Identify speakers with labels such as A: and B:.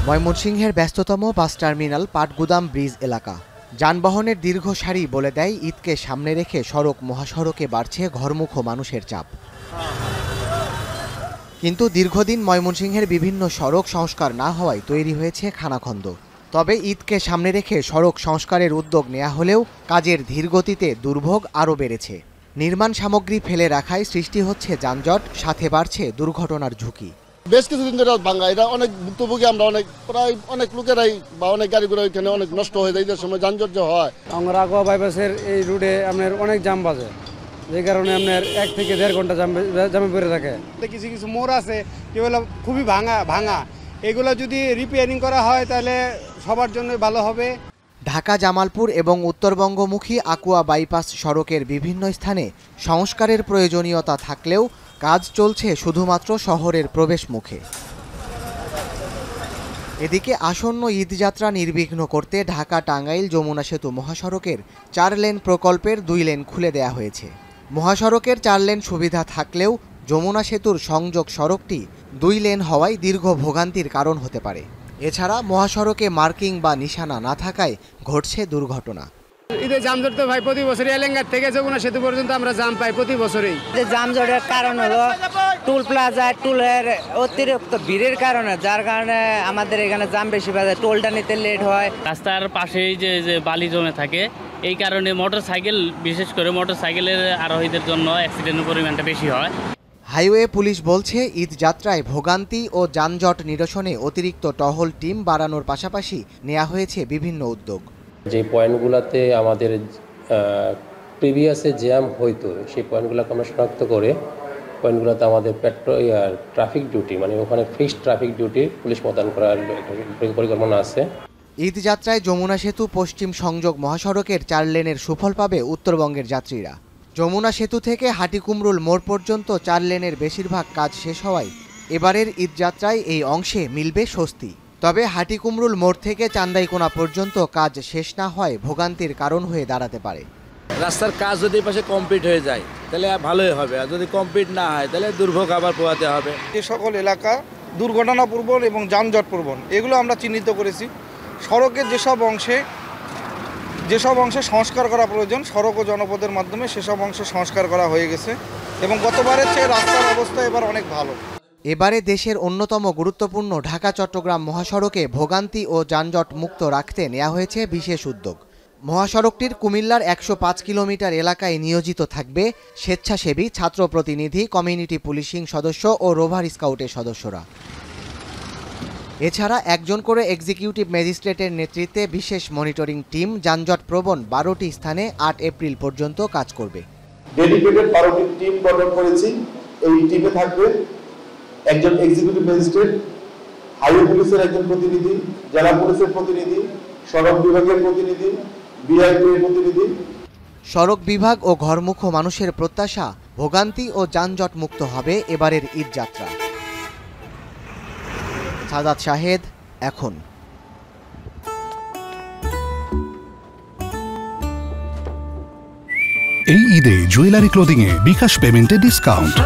A: ময়মনসিংহের ব্যস্ততম bus terminal Patgudam bridge এলাকা। যানবাহনের দীর্ঘ সারি বলে দেয় ঈদকে সামনে রেখে সড়ক মহাসড়কে বাড়ছে ঘরমুখো মানুষের চাপ। কিন্তু দীর্ঘদিন ময়মনসিংহের বিভিন্ন সড়ক সংস্কার না হওয়ায় তৈরি হয়েছে খানাখন্দ। তবে ঈদকে সামনে রেখে সড়ক সংস্কারের উদ্যোগ নেওয়া হলেও কাজের ধীরগতিতে দুর্ভোগ আরও বেড়েছে। নির্মাণ সামগ্রী ফেলে রাখায় সৃষ্টি হচ্ছে যানজট, সাথে বাড়ছে দুর্ঘটনার ঝুঁকি।
B: বেশ কিছুদিন ধরে ভাঙা, এটা অনেক ভুক্তভোগী আমরা, প্রায় অনেক লোকেরাই বা অনেক গাড়িগুলো এখানে অনেক নষ্ট হয়ে যায়, ঈদের সময় যানজট যে হয়।
C: আগুয়া বাইপাসের এই রুটে আপনার অনেক জাম বাজে, যে কারণে আপনার 1 থেকে 1.5 ঘন্টা জামে পড়ে থাকে।
D: কিছু কিছু মোড় আছে যেগুলো খুবই ভাঙা, এগুলো যদি রিপেয়ারিং করা হয় তাহলে সবার জন্য ভালো হবে।
A: ঢাকা জামালপুর এবং উত্তরবঙ্গমুখী আকুয়া বাইপাস সড়কের বিভিন্ন স্থানে সংস্কারের প্রয়োজনীয়তা থাকলেও কাজ চলছে শুধুমাত্র শহরের প্রবেশ মুখে। এদিকে আসন্ন ঈদযাত্রা নির্বিঘ্ন করতে ঢাকা টাঙ্গাইল যমুনা সেতু মহাসড়কের 4 লেন প্রকল্পের 2 লেন খুলে দেয়া হয়েছে। মহাসড়কের 4 লেন সুবিধা থাকলেও যমুনা সেতুর সংযোগ সড়কটি 2 লেন হওয়ায় দীর্ঘ ভোগান্তির কারণ হতে পারে। এছাড়া মহাসড়কে মার্কিং বা নিশানা না থাকায় ঘটছে দুর্ঘটনা।
D: ঈদের যানজট তো ভাই প্রতি বছরই এলেঙ্গার থেকে যমুনা সেতু পর্যন্ত আমরা জাম পাই প্রতি বছরই।
E: যে যানজটের কারণ হলো টুল প্লাজা, টুলের অতিরিক্ত ভিড়ের কারণে, যার কারণে আমাদের এখানে জাম বেশি বাজে, টোলটা নিতে লেট হয়।
F: রাস্তার পাশেই যে বালি জমে থাকে, এই কারণে মোটরসাইকেল, বিশেষ করে মোটরসাইকেলের আরোহীদের জন্য অ্যাক্সিডেন্টের পরিমাণটা বেশি হয়।
A: হাইওয়ে পুলিশ বলছে ঈদ যাত্রায় ভোগান্তি ও যানজট নিরসনে অতিরিক্ত টহল টিম বাড়ানোর পাশাপাশি নেওয়া হয়েছে বিভিন্ন উদ্যোগ।
G: যে পয়েন্টগুলোতে আমাদের প্রিভিয়াসে জ্যাম হইতো, সেই পয়েন্টগুলোকে আমরা শনাক্ত করে পয়েন্টগুলোতে আমাদের ট্রাফিক ডিউটি, মানে ওখানে ফিক্সড ট্রাফিক ডিউটি পুলিশ মোতায়েন করার পরিকল্পনা আছে।
A: ঈদ যাত্রায় যমুনা সেতু পশ্চিম সংযোগ মহাসড়কের 4 লেনের সুফল পাবে উত্তরবঙ্গের যাত্রীরা। যমুনা সেতু থেকে হাটিকুমরুল মোড় পর্যন্ত 4 লেনের বেশিরভাগ কাজ শেষ হওয়ায় এবারের ঈদযাত্রায় এই অংশে মিলবে স্বস্তি। তবে হাটিকুমরুল মোড় থেকে চান্দাইকোনা পর্যন্ত কাজ শেষ না হয় ভোগান্তির কারণ হয়ে দাঁড়াতে পারে।
H: রাস্তার কাজ যদি পাশে কমপ্লিট হয়ে যায় তাহলে ভালোই হবে, আর যদি কমপ্লিট না হয় তাহলে দুর্ভোগ আবার পোহাতে হবে।
I: যে সকল এলাকা দুর্ঘটনাপ্রবণ এবং যানজটপ্রবণ, এগুলো আমরা চিহ্নিত করেছি। সড়কের যেসব অংশে সংস্কার করা প্রয়োজন, সড়ক ও জনপদের মাধ্যমে সেসব অংশে সংস্কার করা হয়ে গেছে এবং গতবারের চেয়ে রাস্তার অবস্থা এবার অনেক ভালো।
A: এবারে দেশের অন্যতম গুরুত্বপূর্ণ ঢাকা চট্টগ্রাম মহাসড়কে ভোগান্তি ও যানজট মুক্ত রাখতে নেওয়া হয়েছে বিশেষ উদ্যোগ। মহাসড়কটির কুমিল্লার 105 কিলোমিটার এলাকায় নিয়োজিত থাকবে স্বেচ্ছাসেবী, ছাত্র প্রতিনিধি, কমিউনিটি পুলিশিং সদস্য ও রোভার স্কাউটের সদস্যরা। এছাড়া একজন করে এক্সিকিউটিভ ম্যাজিস্ট্রেটের নেতৃত্বে বিশেষ মনিটরিং টিম যানজট প্রবণ 12টি স্থানে 8 এপ্রিল পর্যন্ত কাজ করবে।
J: ডেডিকেটেড 12টি টিম গঠন করেছি। এই টিমে থাকবে একজন এক্সিকিউটিভ ম্যাজিস্ট্রেট, হাইওয়ে পুলিশের একজন প্রতিনিধি, জেলা পুলিশের প্রতিনিধি, সড়ক বিভাগের প্রতিনিধি, বিআরটির প্রতিনিধি।
A: সড়ক বিভাগ ও ঘরমুখো মানুষের প্রত্যাশা, ভোগান্তি ও যানজট মুক্ত হবে এবারের ঈদযাত্রা। সাদাত শাহেদ, এখন।
K: এই ঈদে জুয়েলারি ক্লোদিংয়ে বিকাশ পেমেন্টে ডিসকাউন্ট।